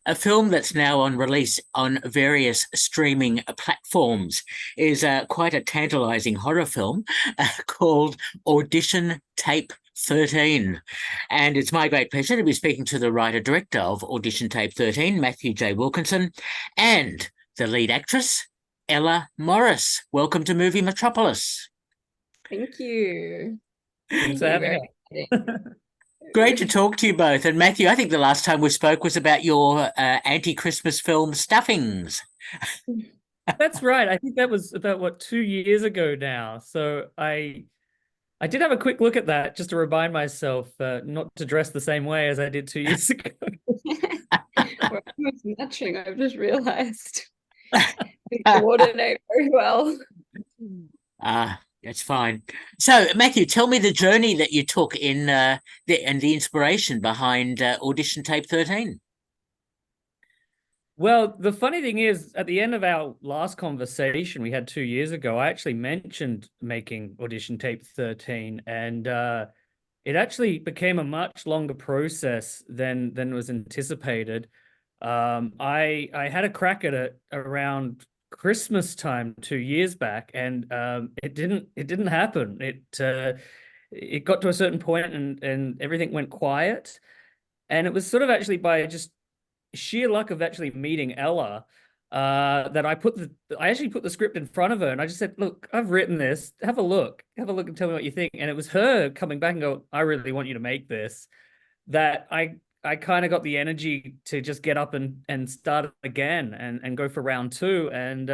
A film that's now on release on various streaming platforms is quite a tantalizing horror film called Audition Tape 13. And it's my great pleasure to be speaking to the writer-director of Audition Tape 13, Mathew J. Wilkinson, and the lead actress, Ella Morris. Welcome to Movie Metropolis. Thank you. Thanks for having us. Great to talk to you both. And Mathew, I think the last time we spoke was about your anti-Christmas film Stuffings. That's right. I think that was about 2 years ago now. So I did have a quick look at that just to remind myself not to dress the same way as I did 2 years ago. We're almost matching, I've just realized. We coordinate very well. That's fine. So, Mathew, tell me the journey that you took in and the inspiration behind Audition Tape 13. Well, the funny thing is, at the end of our last conversation we had 2 years ago, I actually mentioned making Audition Tape 13, and it actually became a much longer process than was anticipated. I had a crack at it around Christmas time 2 years back, and it didn't happen. It got to a certain point and everything went quiet, and it was sort of actually by just sheer luck of actually meeting Ella that I actually put the script in front of her, and I just said, look, I've written this, have a look and tell me what you think. And it was her coming back and go, I really want you to make this, that I kind of got the energy to just get up and start again and go for round two. And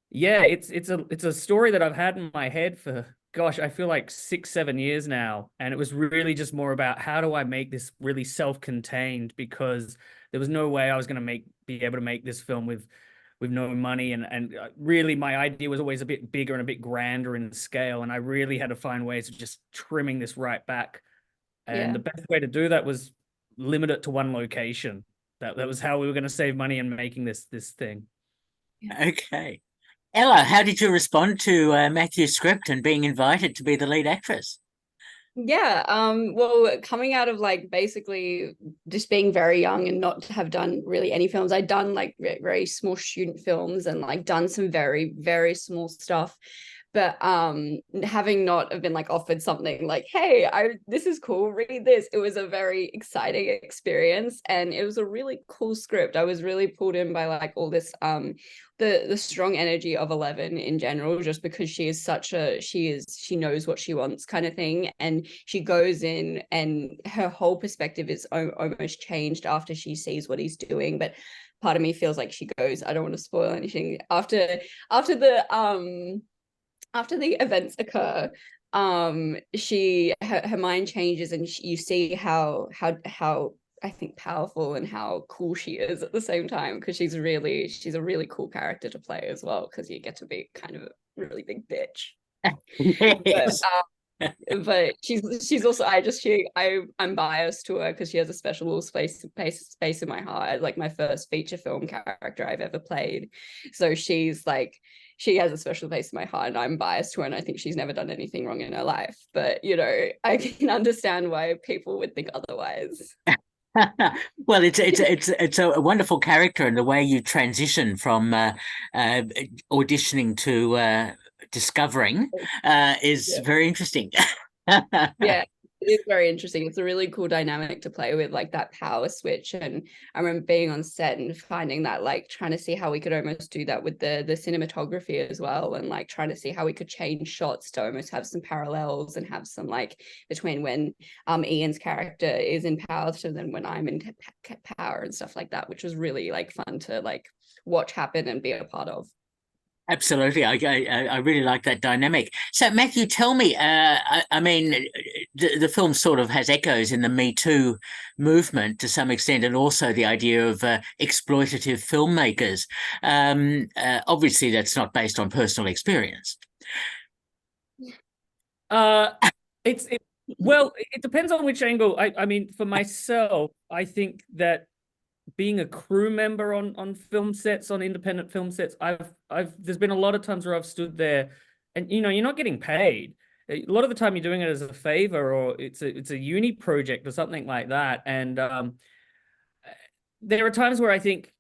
yeah, it's a story that I've had in my head for, gosh, I feel like 6-7 years now. And it was really just more about how do I make this really self-contained, because there was no way I was going to be able to make this film with no money. And really my idea was always a bit bigger and a bit grander in scale. And I really had to find ways of just trimming this right back. And the best way to do that was limit it to one location. That was how we were going to save money in making this thing. Okay. Ella, how did you respond to Matthew's script and being invited to be the lead actress? Well, coming out of like basically just being very young and not have done really any films, I'd done like very small student films and like done some very, very small stuff. But having not have been like offered something like, hey, this is cool, read this, it was a very exciting experience, and it was a really cool script. I was really pulled in by like all this the strong energy of 11 in general, just because she knows what she wants kind of thing, and she goes in and her whole perspective is almost changed after she sees what he's doing. But part of me feels like she goes, I don't want to spoil anything, after the events occur, her mind changes, and you see how I think powerful and how cool she is at the same time, because she's a really cool character to play as well, because you get to be kind of a really big bitch. Yes. But she's also I'm biased to her because she has a special little space in my heart, like my first feature film character I've ever played. So she's like, she has a special place in my heart, and I'm biased to her, and I think she's never done anything wrong in her life. But you know, I can understand why people would think otherwise. Well, it's a wonderful character, and the way you transition from auditioning to discovering is very interesting. Yeah, it is very interesting. It's a really cool dynamic to play with, like that power switch. And I remember being on set and finding that, like trying to see how we could almost do that with the cinematography as well, and like trying to see how we could change shots to almost have some parallels and have some like between when Ian's character is in power to then when I'm in power and stuff like that, which was really like fun to like watch happen and be a part of. Absolutely. I really like that dynamic. So, Mathew, tell me, I mean, the film sort of has echoes in the Me Too movement to some extent, and also the idea of exploitative filmmakers. Obviously, that's not based on personal experience. Well, it depends on which angle. I mean, for myself, I think that being a crew member on film sets, on independent film sets, there's been a lot of times where I've stood there and, you know, you're not getting paid. A lot of the time you're doing it as a favor, or it's a uni project or something like that. And there are times where I think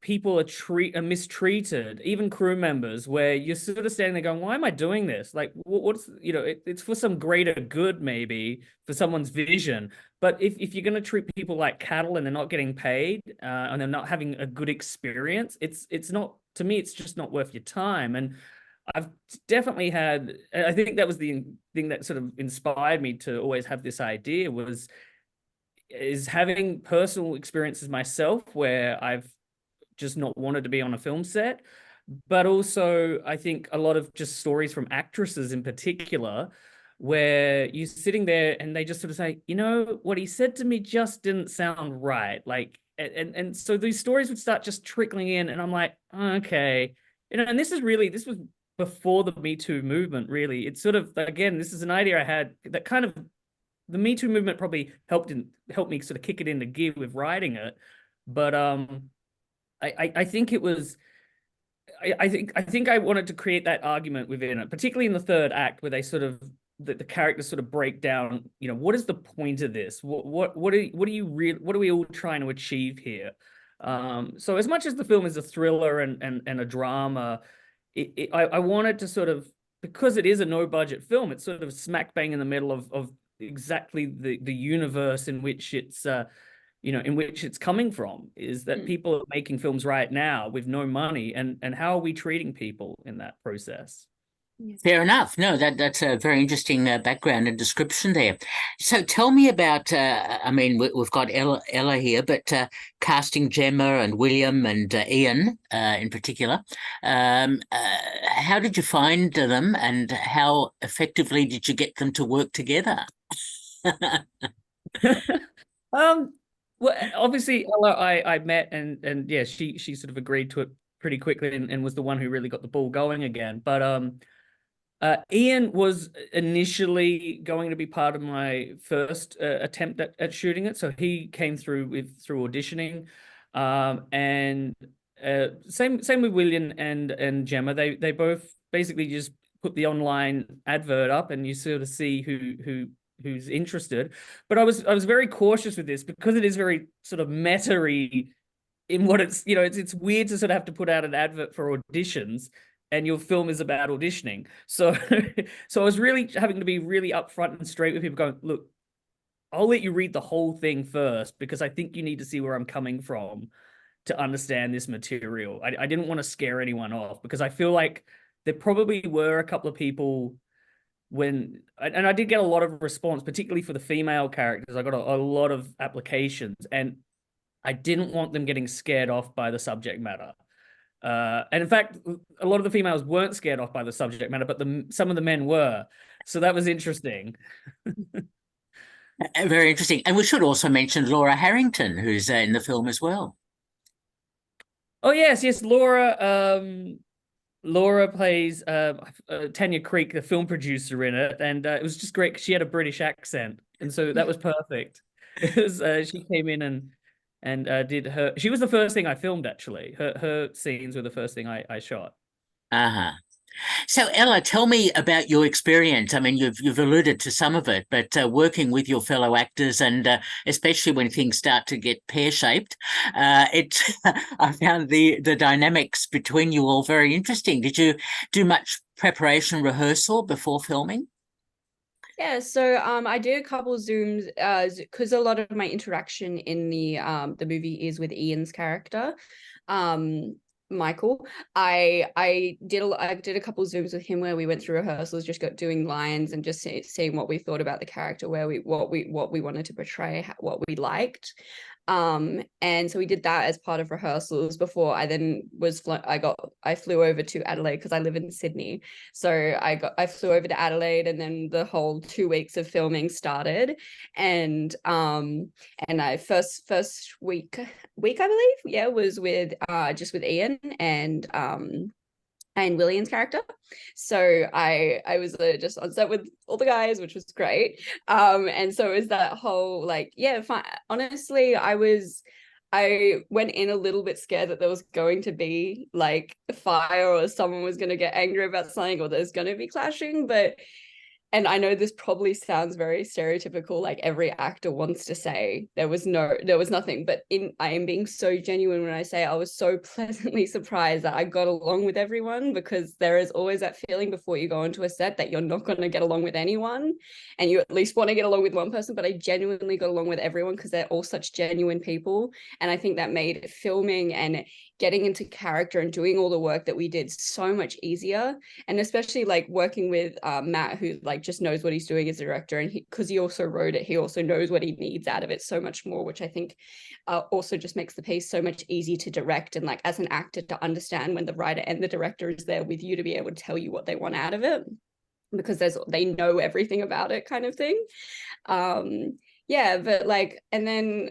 people are mistreated, even crew members, where you're sort of standing there going, why am I doing this? Like, what's, it's for some greater good, maybe for someone's vision. But if you're going to treat people like cattle and they're not getting paid, and they're not having a good experience, it's not, to me, it's just not worth your time. And I've definitely had, I think that was the thing that sort of inspired me to always have this idea, is having personal experiences myself where I've just not wanted to be on a film set. But also, I think a lot of just stories from actresses in particular, where you're sitting there and they just sort of say, what he said to me just didn't sound right. Like, and so these stories would start just trickling in, and I'm like, okay. And this was before the Me Too movement, really. It's sort of, again, this is an idea I had that kind of, the Me Too movement probably helped me sort of kick it into gear with writing it. But I think it was, I think I wanted to create that argument within it, particularly in the third act, where they sort of, the characters sort of break down, what is the what are we all trying to achieve here? So as much as the film is a thriller and a drama, I wanted to sort of, because it is a no budget film, it's sort of smack bang in the middle of exactly the universe in which it's in which it's coming from, is that people are making films right now with no money, and how are we treating people in that process? Fair enough. No, that's a very interesting background and description there. So tell me about, I mean, we've got Ella here, but casting Gemma and William and Ian in particular. How did you find them, and how effectively did you get them to work together? Well, obviously Ella, I met, and yeah, she sort of agreed to it pretty quickly, and was the one who really got the ball going again. But Ian was initially going to be part of my first attempt at shooting it, so he came through auditioning, and same with William and Gemma. They both basically just put the online advert up, and you sort of see who's interested. But I was very cautious with this, because it is very sort of meta-y in what it's weird to sort of have to put out an advert for auditions, and your film is about auditioning. So I was really having to be really upfront and straight with people, going, look, I'll let you read the whole thing first, because I think you need to see where I'm coming from to understand this material. I didn't want to scare anyone off, because I feel like there probably were a couple of people and I did get a lot of response, particularly for the female characters. I got a lot of applications, and I didn't want them getting scared off by the subject matter. And in fact, a lot of the females weren't scared off by the subject matter, but some of the men were. So that was interesting. Very interesting. And we should also mention Laura Harrington, who's in the film as well. Oh, yes, Laura. Laura plays Tanya Creek, the film producer in it, and it was just great because she had a British accent, and so that was perfect. It was, she came in and did her. She was the first thing I filmed, actually. Her scenes were the first thing I shot. Uh-huh. So Ella, tell me about your experience. I mean, you've alluded to some of it, but working with your fellow actors, and especially when things start to get pear-shaped, I found the dynamics between you all very interesting. Did you do much preparation rehearsal before filming? Yeah, so I did a couple of Zooms because a lot of my interaction in the movie is with Ian's character, Michael. I did a couple of Zooms with him where we went through rehearsals, just got doing lines and just seeing what we thought about the character, what we wanted to portray, what we liked. And so we did that as part of rehearsals before I then I flew over to Adelaide, because I live in Sydney. So I flew over to Adelaide, and then the whole 2 weeks of filming started. And I first week I believe, yeah, was with just with Ian and William's character. So I was just on set with all the guys, which was great. And so it was that whole, like, yeah, fine. Honestly, I went in a little bit scared that there was going to be like a fire, or someone was going to get angry about something, or there's going to be clashing. But and I know this probably sounds very stereotypical, like every actor wants to say there was nothing, but I am being so genuine when I say I was so pleasantly surprised that I got along with everyone, because there is always that feeling before you go into a set that you're not going to get along with anyone, and you at least want to get along with one person. But I genuinely got along with everyone because they're all such genuine people, and I think that made filming and getting into character and doing all the work that we did so much easier. And especially like working with Matt, who like just knows what he's doing as a director, and because he also wrote it, he also knows what he needs out of it so much more, which I think also just makes the piece so much easier to direct, and like as an actor to understand when the writer and the director is there with you to be able to tell you what they want out of it, because they know everything about it, kind of thing. Yeah, but like, and then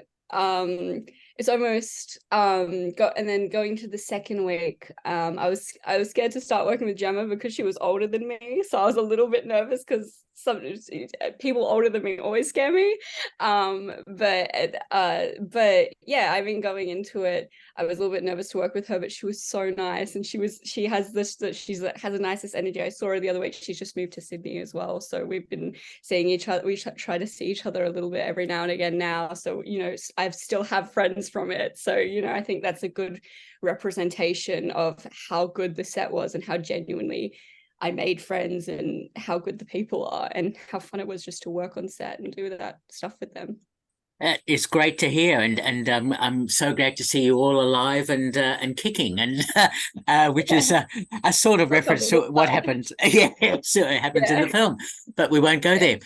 it's almost and then going to the second week, I was scared to start working with Gemma because she was older than me, so I was a little bit nervous because some people older than me always scare me. But yeah, I mean, going into it, I was a little bit nervous to work with her, but she was so nice, and she has the nicest energy. I saw her the other week. She's just moved to Sydney as well, so we've been seeing each other. We try to see each other a little bit every now and again now, so you know, I still have friends from it, so you know, I think that's a good representation of how good the set was and how genuinely I made friends and how good the people are and how fun it was just to work on set and do that stuff with them. It's great to hear, and I'm so glad to see you all alive and kicking, and which is a sort of reference to what happens. Yeah, so it happens in the film, but we won't go there.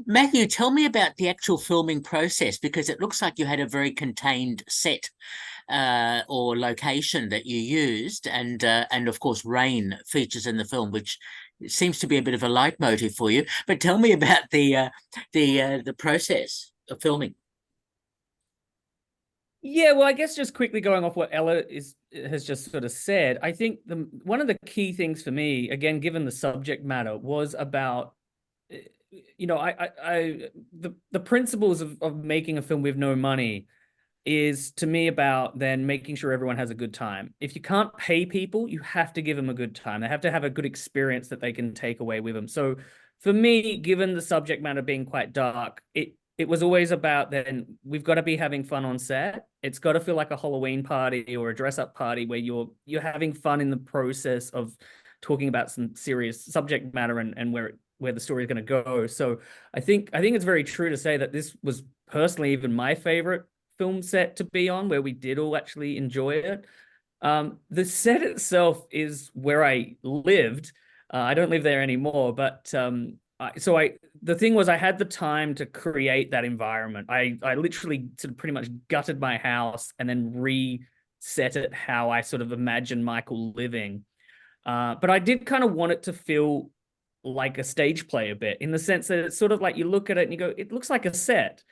Matthew, tell me about the actual filming process, because it looks like you had a very contained set or location that you used, and of course rain features in the film, which seems to be a bit of a leitmotif for you. But tell me about the process of filming. Yeah, well, I guess just quickly going off what Ella has just sort of said, I think one of the key things for me, again, given the subject matter, was about, you know, the principles of making a film with no money is to me about then making sure everyone has a good time. If you can't pay people, you have to give them a good time. They have to have a good experience that they can take away with them. So for me, given the subject matter being quite dark, it was always about then we've got to be having fun on set. It's got to feel like a Halloween party or a dress-up party where you're having fun in the process of talking about some serious subject matter and where the story is going to go. So I think it's very true to say that this was personally even my favorite film set to be on, where we did all actually enjoy it. The set itself is where I lived. I don't live there anymore, but the thing was, I had the time to create that environment. I literally sort of pretty much gutted my house and then reset it how I sort of imagined Michael living. But I did kind of want it to feel like a stage play a bit, in the sense that it's sort of like you look at it and you go, it looks like a set.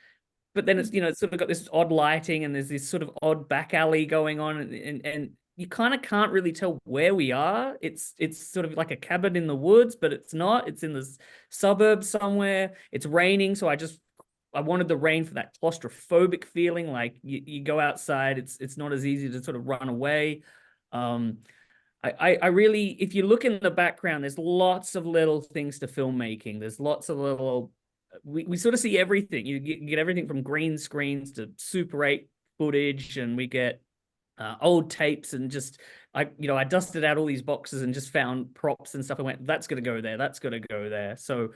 But then it's, you know, it's sort of got this odd lighting and there's this sort of odd back alley going on, and you kind of can't really tell where we are. It's sort of like a cabin in the woods, but it's not. It's in the suburbs somewhere. It's raining, so I wanted the rain for that claustrophobic feeling. Like you go outside, it's not as easy to sort of run away. I really, if you look in the background, there's lots of little things to filmmaking. There's lots of little. We sort of see everything. You get everything from green screens to Super 8 footage, and we get old tapes, and just I dusted out all these boxes and just found props and stuff. I went, that's going to go there, that's going to go there. So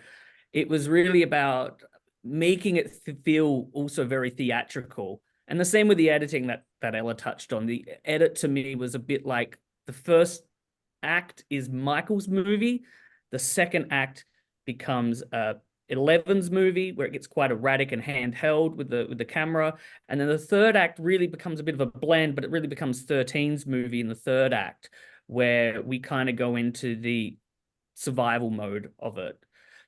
it was really about making it feel also very theatrical. And the same with the editing that Ella touched on. The edit to me was a bit like the first act is Michael's movie, the second act becomes 11's movie, where it gets quite erratic and handheld with the camera, and then the third act really becomes a bit of a blend, but it really becomes 13's movie in the third act, where we kind of go into the survival mode of it.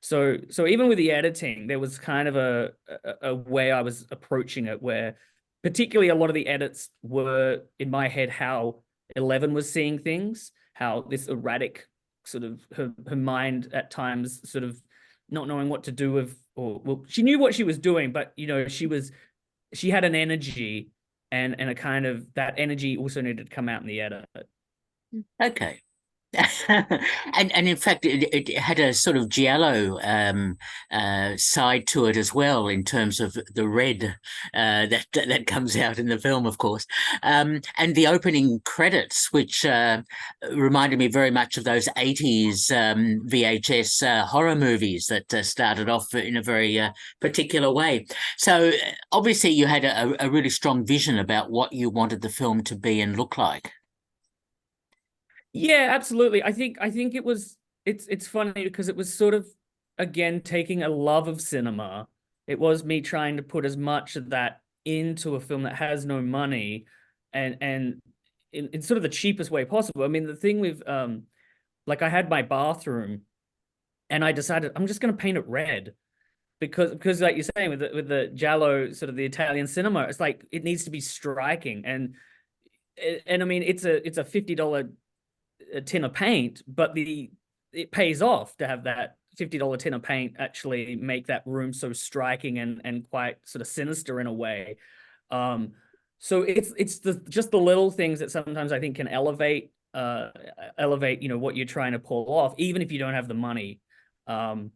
So even with the editing, there was kind of a way I was approaching it, where particularly a lot of the edits were in my head how 11 was seeing things, how this erratic sort of her mind at times sort of not knowing what to do with, or well, she knew what she was doing, but you know, she had an energy, and a kind of that energy also needed to come out in the edit. Okay. And in fact, it had a sort of giallo side to it as well, in terms of the red that comes out in the film, of course, and the opening credits, which reminded me very much of those 80s VHS horror movies that started off in a very particular way. So obviously, you had a really strong vision about what you wanted the film to be and look like. Yeah, absolutely. I think it's funny because it was sort of, again, taking a love of cinema. It was me trying to put as much of that into a film that has no money, and in sort of the cheapest way possible. I mean, the thing with like, I had my bathroom and I decided I'm just going to paint it red because like you're saying with the giallo, sort of the Italian cinema, it's like it needs to be striking. And I mean, it's a $50 tin of paint, but it pays off to have that $50 tin of paint actually make that room so striking and quite sort of sinister in a way. So it's just the little things that sometimes I think can elevate, what you're trying to pull off, even if you don't have the money. And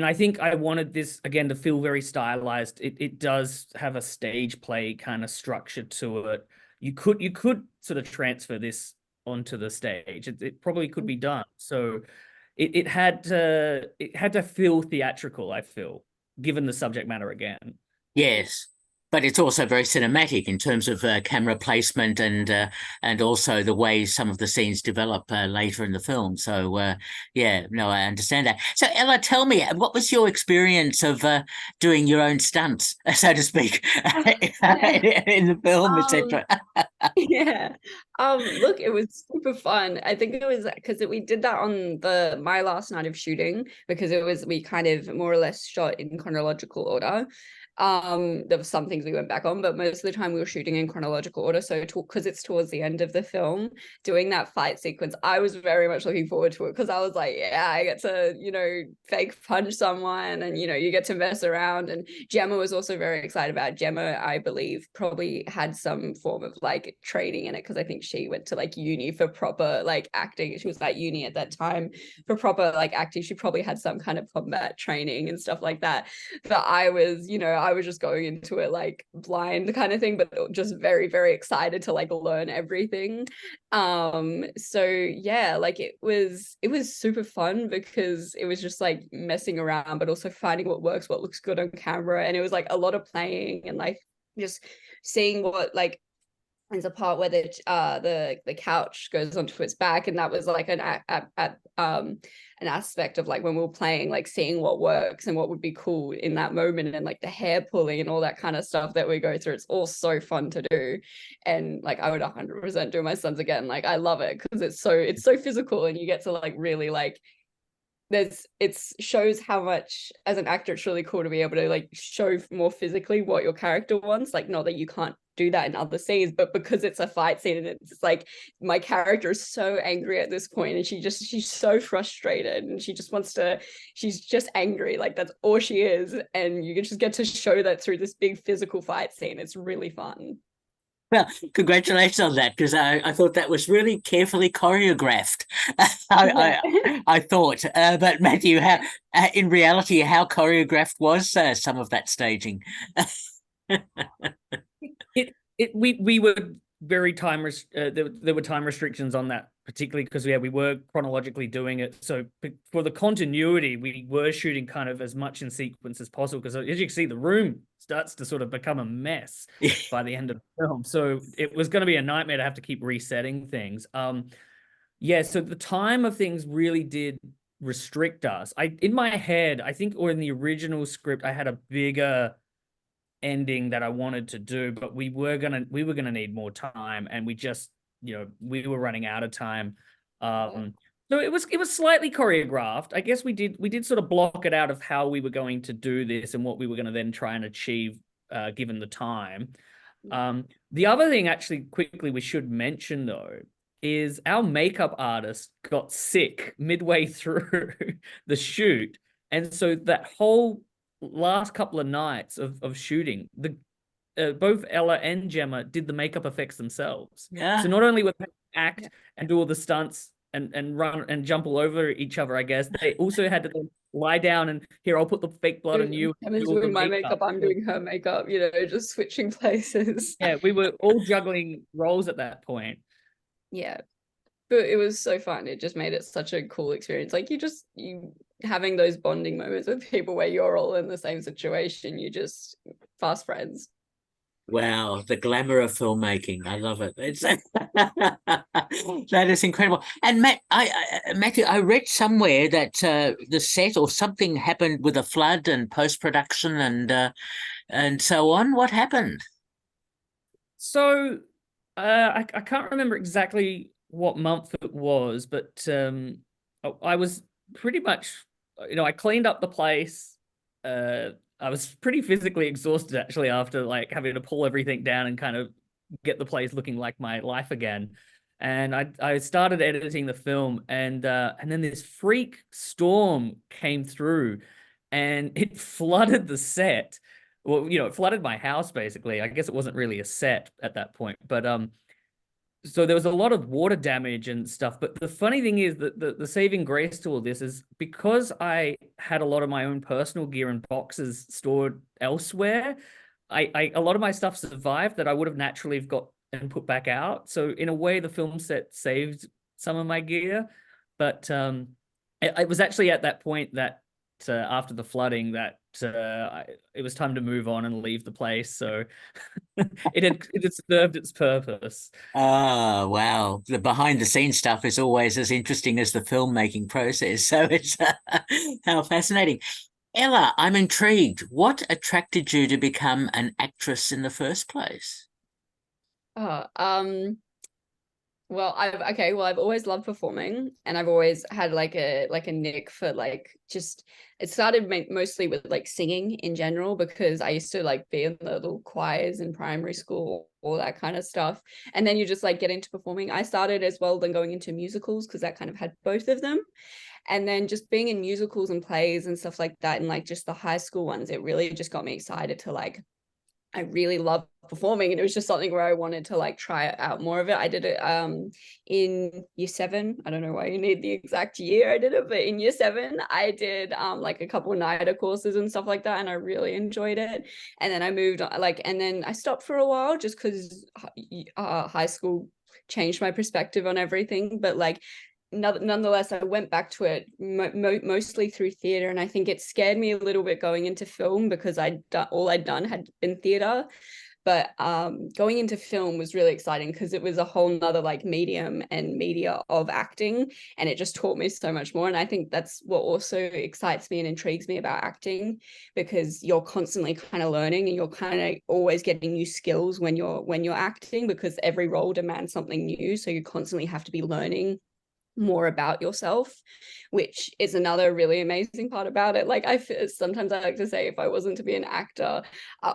I think I wanted this again to feel very stylized. It does have a stage play kind of structure to it. You could sort of transfer this onto the stage. It probably could be done. So it had to feel theatrical, I feel, given the subject matter again. Yes, but it's also very cinematic in terms of camera placement and also the way some of the scenes develop later in the film. So yeah, no, I understand that. So Ella, tell me, what was your experience of doing your own stunts, so to speak, in the film, Um, etc.? yeah. Look, it was super fun. I think it was because we did that on my last night of shooting, because we kind of more or less shot in chronological order. There were some things we went back on, but most of the time we were shooting in chronological order. So because it's towards the end of the film, doing that fight sequence, I was very much looking forward to it, because I was like, yeah, I get to, fake punch someone, and you get to mess around. And Gemma was also very excited about. Gemma, I believe, probably had some form of like training in it, because I think she went to like uni for proper like acting. She was at uni at that time for proper like acting. She probably had some kind of combat training and stuff like that. But I was just going into it like blind kind of thing, but just very, very excited to like learn everything. So yeah, like it was super fun, because it was just like messing around, but also finding what works, what looks good on camera. And it was like a lot of playing and like just seeing what like there's a part where the couch goes onto its back, and that was like an aspect of like when we were playing, like seeing what works and what would be cool in that moment, and like the hair pulling and all that kind of stuff that we go through. It's all so fun to do, and like I would 100% do my sons again. Like I love it because it's so physical, and you get to like really like it shows how much as an actor it's really cool to be able to like show more physically what your character wants. Like, not that you can't do that in other scenes, but because it's a fight scene, and it's like my character is so angry at this point, and she's so frustrated, and she's just angry, like that's all she is. And you just get to show that through this big physical fight scene. It's really fun. Well, congratulations on that, because I thought that was really carefully choreographed. Yeah. I thought, but Matthew, how in reality, how choreographed was some of that staging? We were very there were time restrictions on that, particularly because we were chronologically doing it. So for the continuity, we were shooting kind of as much in sequence as possible, because as you can see, the room starts to sort of become a mess by the end of the film. So it was going to be a nightmare to have to keep resetting things. Yeah, so the time of things really did restrict us. In my head, I think, or in the original script, I had a bigger ending that I wanted to do, but we were gonna need more time, and we just, we were running out of time. So it was slightly choreographed. I guess we did sort of block it out of how we were going to do this and what we were going to then try and achieve, given the time. The other thing, actually, quickly, we should mention though, is our makeup artist got sick midway through the shoot, and so that whole last couple of nights of shooting, both Ella and Gemma did the makeup effects themselves. Yeah. So not only were they act and do all the stunts and run and jump all over each other, I guess. They also had to then lie down and, here, I'll put the fake blood on you. Emily's do all the doing my makeup, I'm So, doing her makeup, you know, just switching places. yeah, we were all juggling roles at that point. Yeah. But it was so fun. It just made it such a cool experience. Like you having those bonding moments with people where you're all in the same situation, you just fast friends. Wow, the glamour of filmmaking. I love it. It's that is incredible. And Matthew, I read somewhere that the set or something happened with a flood and post-production and so on. What happened? So I can't remember exactly what month it was, but I was pretty much, I cleaned up the place. I was pretty physically exhausted actually after like having to pull everything down and kind of get the place looking like my life again. And I started editing the film, and then this freak storm came through, and it flooded the set. Well, it flooded my house basically. I guess it wasn't really a set at that point, but so there was a lot of water damage and stuff. But the funny thing is that the saving grace to all this is because I had a lot of my own personal gear and boxes stored elsewhere, a lot of my stuff survived that I would have naturally got and put back out. So in a way, the film set saved some of my gear. But it was actually at that point that after the flooding that it was time to move on and leave the place. So it had served its purpose. Oh, wow. The behind the scenes stuff is always as interesting as the filmmaking process. So it's how fascinating. Ella, I'm intrigued. What attracted you to become an actress in the first place? Oh, well, I've always loved performing, and I've always had like a nick for like just it started mostly with like singing in general, because I used to like be in the little choirs in primary school, all that kind of stuff. And then you just like get into performing. I started as well then going into musicals, because that kind of had both of them. And then just being in musicals and plays and stuff like that, and like just the high school ones, it really just got me excited to like I really love performing, and it was just something where I wanted to like try out more of it. I did it in year 7. I don't know why you need the exact year I did it, but in year 7 I did like a couple of NIDA courses and stuff like that, and I really enjoyed it. And then I moved on, and then I stopped for a while just because high school changed my perspective on everything. But like nonetheless, I went back to it mostly through theatre, and I think it scared me a little bit going into film, because all I'd done had been theatre. But going into film was really exciting, because it was a whole nother like medium and media of acting, and it just taught me so much more. And I think that's what also excites me and intrigues me about acting, because you're constantly kind of learning, and you're kind of always getting new skills when you're acting, because every role demands something new, so you constantly have to be learning more about yourself, which is another really amazing part about it. Like sometimes I like to say, if I wasn't to be an actor,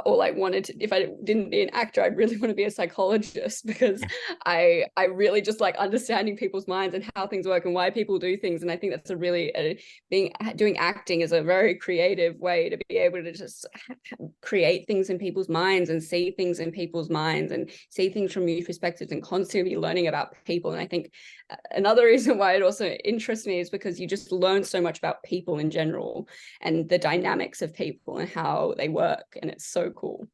or like if I didn't be an actor, I'd really want to be a psychologist, because I really just like understanding people's minds and how things work and why people do things. And I think that's a really doing acting is a very creative way to be able to just create things in people's minds and see things in people's minds and see things from new perspectives, and constantly learning about people. And I think another reason why it also interests me is because you just learn so much about people in general, and the dynamics of people and how they work, and it's so cool.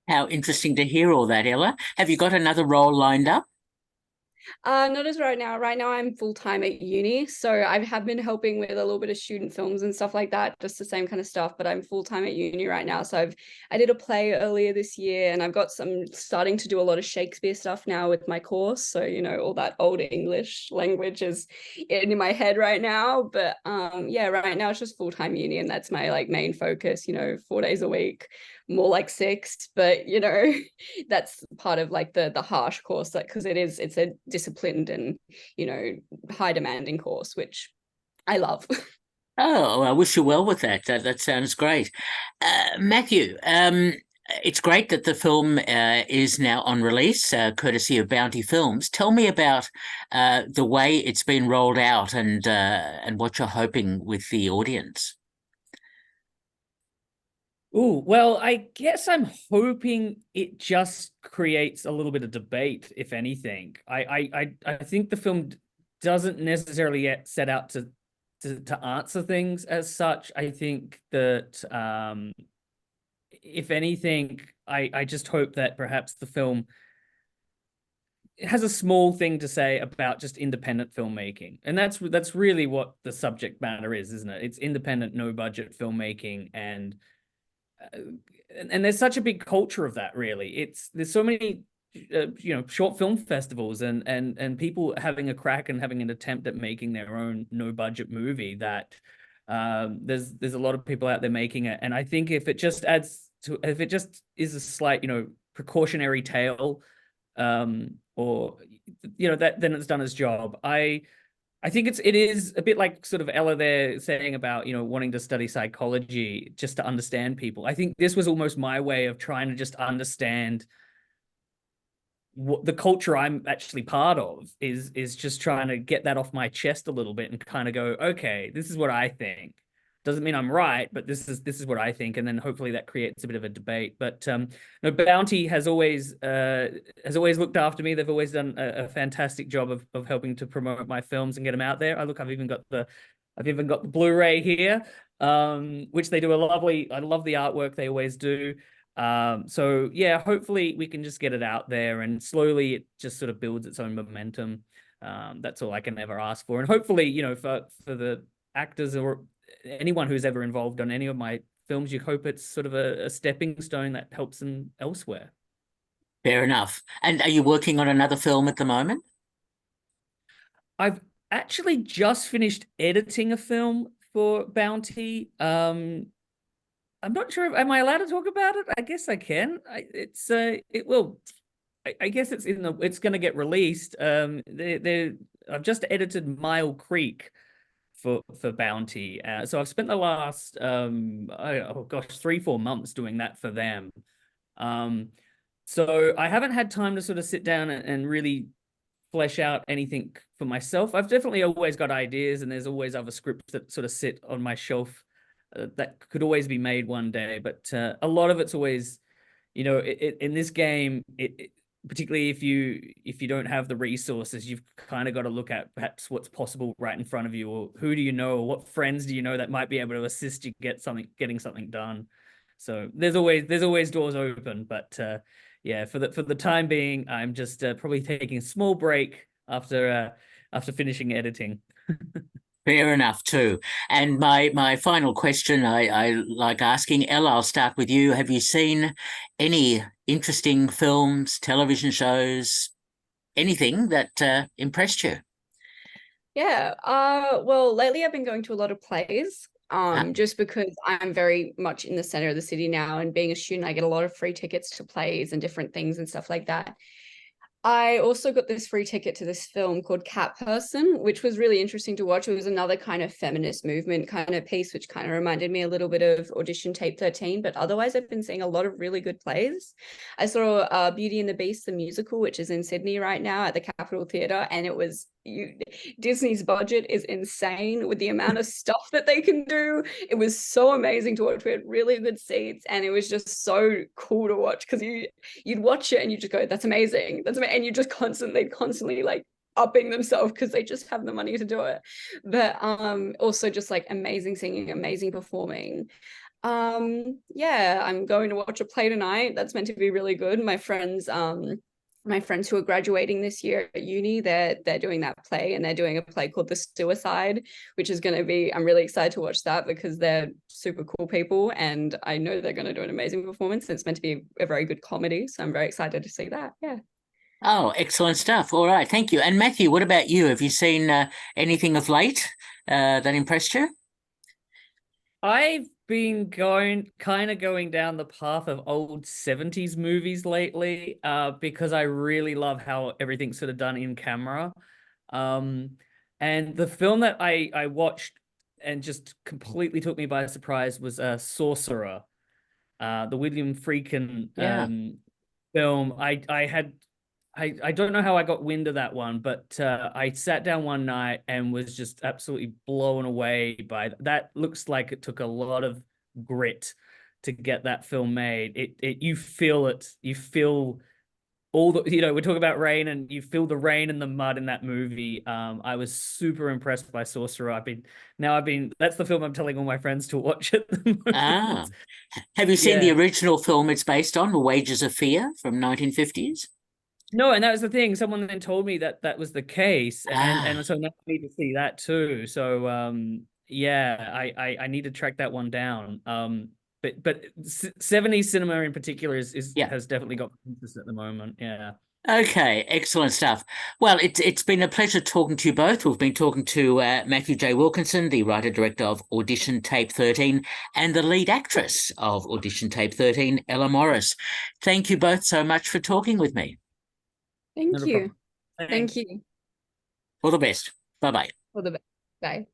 How interesting to hear all that, Ella. Have you got another role lined up? Not as right now. Right now I'm full-time at uni, so I have been helping with a little bit of student films and stuff like that, just the same kind of stuff, but I'm full-time at uni right now. So I did a play earlier this year, and I've got starting to do a lot of Shakespeare stuff now with my course, so all that old English language is in my head right now. But yeah, right now it's just full-time uni, and that's my like main focus, 4 days a week, more like 6, but that's part of like the harsh course, like because it's a disciplined and high demanding course, which I love. Oh, I wish you well with that. That sounds great. Matthew, it's great that the film is now on release, courtesy of Bountyfilms. Tell me about the way it's been rolled out and what you're hoping with the audience. Oh, well, I guess I'm hoping it just creates a little bit of debate, if anything. I think the film doesn't necessarily yet set out to answer things as such. I think that if anything, I just hope that perhaps the film has a small thing to say about just independent filmmaking. And that's really what the subject matter is, isn't it? It's independent, no budget filmmaking, and there's such a big culture of that, really. There's so many short film festivals and people having a crack and having an attempt at making their own no budget movie, that there's a lot of people out there making it. And I think if it just is a slight precautionary tale, or that, then it's done its job. I think it is a bit like sort of Ella there saying about, wanting to study psychology just to understand people. I think this was almost my way of trying to just understand what the culture I'm actually part of is just trying to get that off my chest a little bit and kind of go, okay, this is what I think. Doesn't mean I'm right, but this is what I think, and then hopefully that creates a bit of a debate. But Bounty has always looked after me. They've always done a fantastic job of helping to promote my films and get them out there. I've even got the Blu-ray here, which they do I love the artwork they always do. So yeah, hopefully we can just get it out there, and slowly it just sort of builds its own momentum. That's all I can ever ask for, and hopefully, for the actors or anyone who's ever involved on any of my films, you hope it's sort of a stepping stone that helps them elsewhere. Fair enough. And are you working on another film at the moment? I've actually just finished editing a film for Bounty. I'm not sure. Am I allowed to talk about it? I guess I can. I guess it's going to get released. I've just edited Mile Creek for Bounty. So I've spent the last 3-4 months doing that for them. So I haven't had time to sort of sit down and really flesh out anything for myself. I've definitely always got ideas, and there's always other scripts that sort of sit on my shelf that could always be made one day. But a lot of it's always, in this game, particularly if you don't have the resources, you've kind of got to look at perhaps what's possible right in front of you, or who do you know, or what friends do you know that might be able to assist you getting something done. So there's always doors open. But yeah, for the time being, I'm just probably taking a small break after finishing editing. Fair enough too. And my final question, I like asking, Ella, I'll start with you. Have you seen any interesting films, television shows, anything that impressed you? Yeah. Well, lately I've been going to a lot of plays. Just because I'm very much in the center of the city now, and being a student, I get a lot of free tickets to plays and different things and stuff like that. I also got this free ticket to this film called Cat Person, which was really interesting to watch. It was another kind of feminist movement kind of piece, which kind of reminded me a little bit of Audition Tape 13. But otherwise, I've been seeing a lot of really good plays. I saw Beauty and the Beast, the musical, which is in Sydney right now at the Capitol Theatre. And it was Disney's budget is insane with the amount of stuff that they can do. It was so amazing to watch. We had really good seats, and it was just so cool to watch, because you'd watch it and you just go, that's amazing. And you just constantly like upping themselves because they just have the money to do it. But also just like amazing singing, amazing performing. Yeah, I'm going to watch a play tonight that's meant to be really good. My friends who are graduating this year at uni, they're doing that play, and they're doing a play called The Suicide, which is going to be, I'm really excited to watch that because they're super cool people, and I know they're going to do an amazing performance. It's meant to be a very good comedy, so I'm very excited to see that. Yeah. Oh, excellent stuff. All right, thank you. And Matthew, what about you? Have you seen anything of late that impressed you? I've been going down the path of old 70s movies lately, because I really love how everything's sort of done in camera. And the film that I watched and just completely took me by surprise was Sorcerer, the William Friedkin film. I don't know how I got wind of that one, but I sat down one night and was just absolutely blown away by that. Looks like it took a lot of grit to get that film made. You feel it. You feel all the, we're talking about rain, and you feel the rain and the mud in that movie. I was super impressed by Sorcerer. That's the film I'm telling all my friends to watch at the moment. Ah, have you seen the original film it's based on, Wages of Fear from 1950s? No, and that was the thing. Someone then told me that that was the case, and so now I need to see that too. So I need to track that one down. But 70s cinema in particular has definitely got interest at the moment. Yeah. Okay, excellent stuff. Well, it's been a pleasure talking to you both. We've been talking to Mathew J. Wilkinson, the writer-director of Audition Tape 13, and the lead actress of Audition Tape 13, Ella Morris. Thank you both so much for talking with me. Thank Not a you. problem. Thank you. All the best. Bye-bye. All the best. Bye.